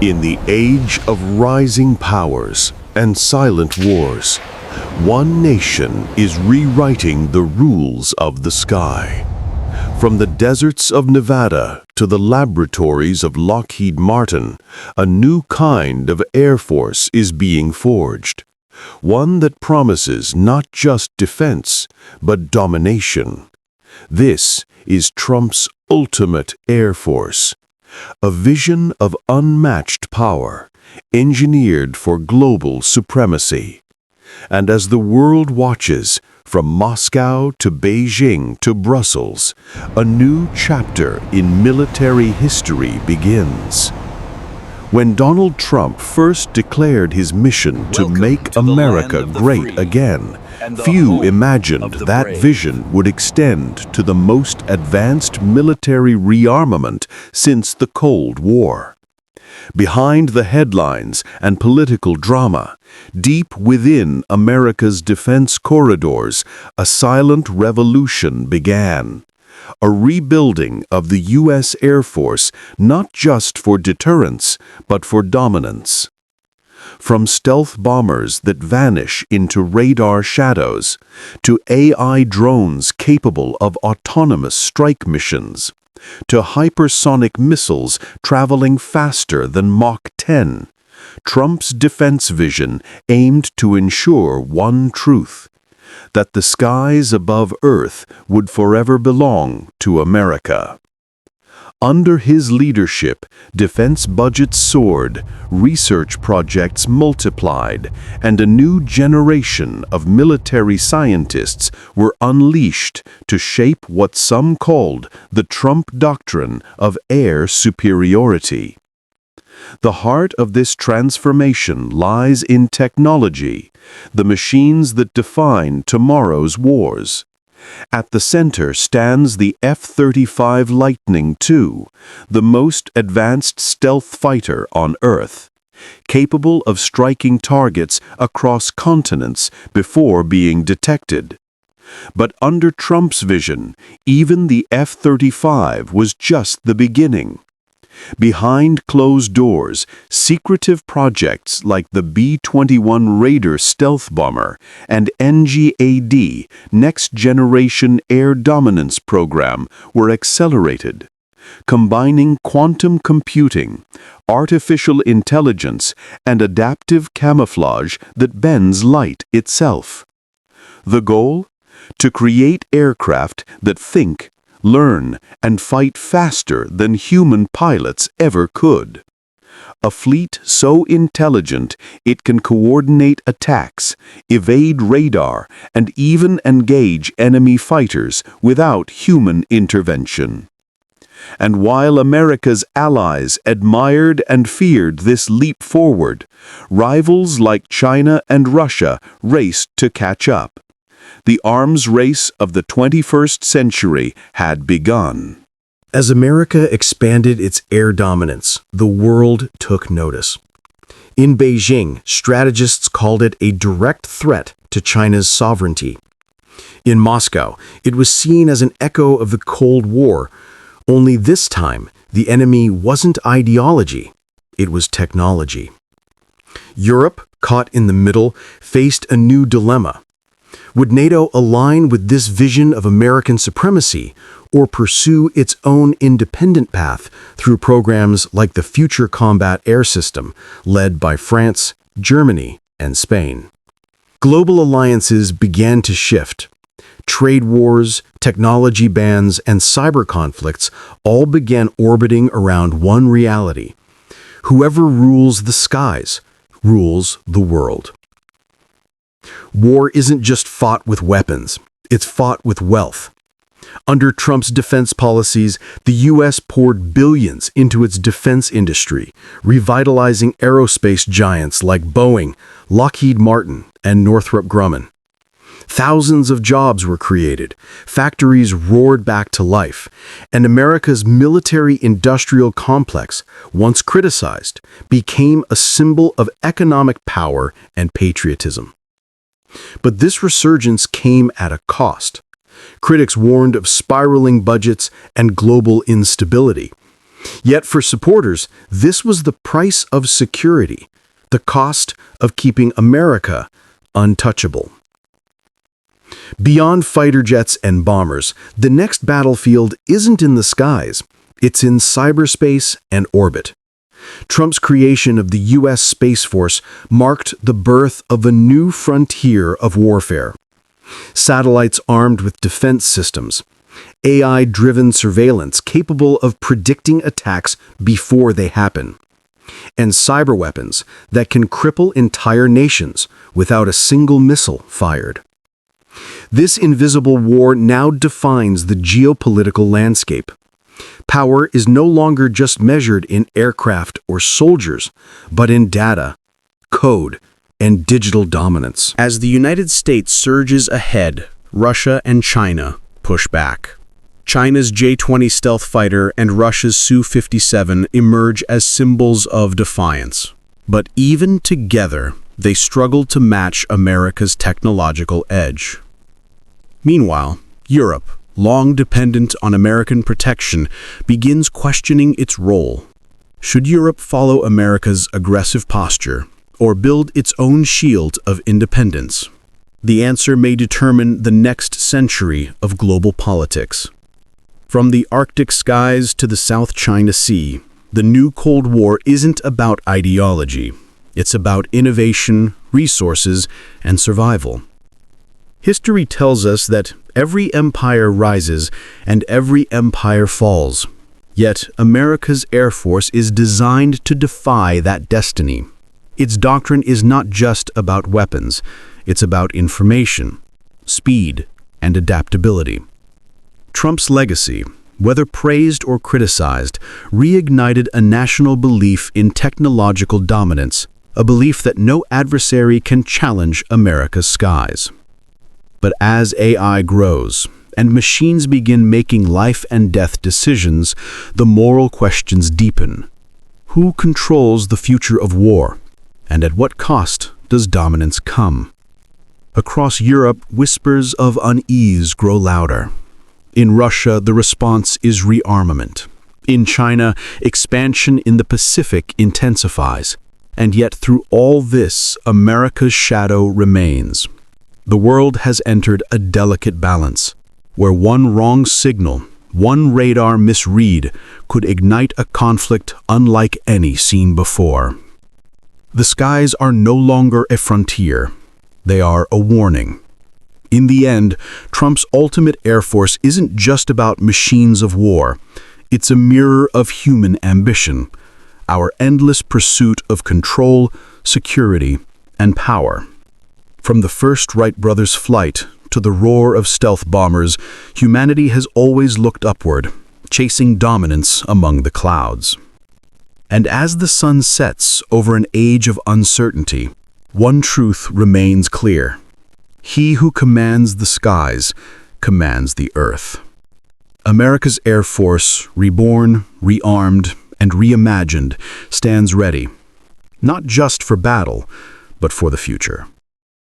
In the age of rising powers and silent wars, one nation is rewriting the rules of the sky. From the deserts of Nevada to the laboratories of Lockheed Martin, a new kind of Air Force is being forged. One that promises not just defense, but domination. This is Trump's ultimate Air Force. A vision of unmatched power, engineered for global supremacy. And as the world watches, from Moscow to Beijing to Brussels, a new chapter in military history begins. When Donald Trump first declared his mission to make America great again, few imagined that vision would extend to the most advanced military rearmament since the Cold War. Behind the headlines and political drama, deep within America's defense corridors, a silent revolution began. A rebuilding of the U.S. Air Force, not just for deterrence, but for dominance. From stealth bombers that vanish into radar shadows, to AI drones capable of autonomous strike missions, to hypersonic missiles traveling faster than Mach 10, Trump's defense vision aimed to ensure one truth: that the skies above Earth would forever belong to America. Under his leadership, defense budgets soared, research projects multiplied, and a new generation of military scientists were unleashed to shape what some called the Trump doctrine of air superiority. The heart of this transformation lies in technology, the machines that define tomorrow's wars. At the center stands the F-35 Lightning II, the most advanced stealth fighter on Earth, capable of striking targets across continents before being detected. But under Trump's vision, even the F-35 was just the beginning. Behind closed doors, secretive projects like the B-21 Raider stealth bomber and NGAD Next Generation Air Dominance program were accelerated, combining quantum computing, artificial intelligence, and adaptive camouflage that bends light itself. The goal? To create aircraft that think, learn, and fight faster than human pilots ever could. A fleet so intelligent it can coordinate attacks, evade radar, and even engage enemy fighters without human intervention. And while America's allies admired and feared this leap forward, rivals like China and Russia raced to catch up. The arms race of the 21st century had begun. As America expanded its air dominance, the world took notice. In Beijing, strategists called it a direct threat to China's sovereignty. In Moscow, it was seen as an echo of the Cold War, only this time the enemy wasn't ideology, it was technology. Europe, caught in the middle, faced a new dilemma. Would NATO align with this vision of American supremacy or pursue its own independent path through programs like the Future Combat Air System, led by France, Germany, and Spain? Global alliances began to shift. Trade wars, technology bans, and cyber conflicts all began orbiting around one reality: whoever rules the skies rules the world. War isn't just fought with weapons, it's fought with wealth. Under Trump's defense policies, the U.S. poured billions into its defense industry, revitalizing aerospace giants like Boeing, Lockheed Martin, and Northrop Grumman. Thousands of jobs were created, factories roared back to life, and America's military-industrial complex, once criticized, became a symbol of economic power and patriotism. But this resurgence came at a cost. Critics warned of spiraling budgets and global instability. Yet for supporters, this was the price of security, the cost of keeping America untouchable. Beyond fighter jets and bombers, the next battlefield isn't in the skies, it's in cyberspace and orbit. Trump's creation of the U.S. Space Force marked the birth of a new frontier of warfare. Satellites armed with defense systems, AI-driven surveillance capable of predicting attacks before they happen, and cyber weapons that can cripple entire nations without a single missile fired. This invisible war now defines the geopolitical landscape. Power is no longer just measured in aircraft or soldiers, but in data, code, and digital dominance. As the United States surges ahead, Russia and China push back. China's J-20 stealth fighter and Russia's Su-57 emerge as symbols of defiance. But even together, they struggle to match America's technological edge. Meanwhile, Europe, long dependent on American protection, begins questioning its role. Should Europe follow America's aggressive posture or build its own shield of independence? The answer may determine the next century of global politics. From the Arctic skies to the South China Sea, the new Cold War isn't about ideology. It's about innovation, resources, and survival. History tells us that every empire rises and every empire falls. Yet America's Air Force is designed to defy that destiny. Its doctrine is not just about weapons. It's about information, speed, and adaptability. Trump's legacy, whether praised or criticized, reignited a national belief in technological dominance, a belief that no adversary can challenge America's skies. But as AI grows and machines begin making life and death decisions, the moral questions deepen. Who controls the future of war? And at what cost does dominance come? Across Europe, whispers of unease grow louder. In Russia, the response is rearmament. In China, expansion in the Pacific intensifies. And yet through all this, America's shadow remains. The world has entered a delicate balance, where one wrong signal, one radar misread, could ignite a conflict unlike any seen before. The skies are no longer a frontier. They are a warning. In the end, Trump's ultimate Air Force isn't just about machines of war. It's a mirror of human ambition, our endless pursuit of control, security, and power. From the first Wright brothers' flight to the roar of stealth bombers, humanity has always looked upward, chasing dominance among the clouds. And as the sun sets over an age of uncertainty, one truth remains clear. He who commands the skies commands the earth. America's Air Force, reborn, rearmed, and reimagined, stands ready, not just for battle, but for the future.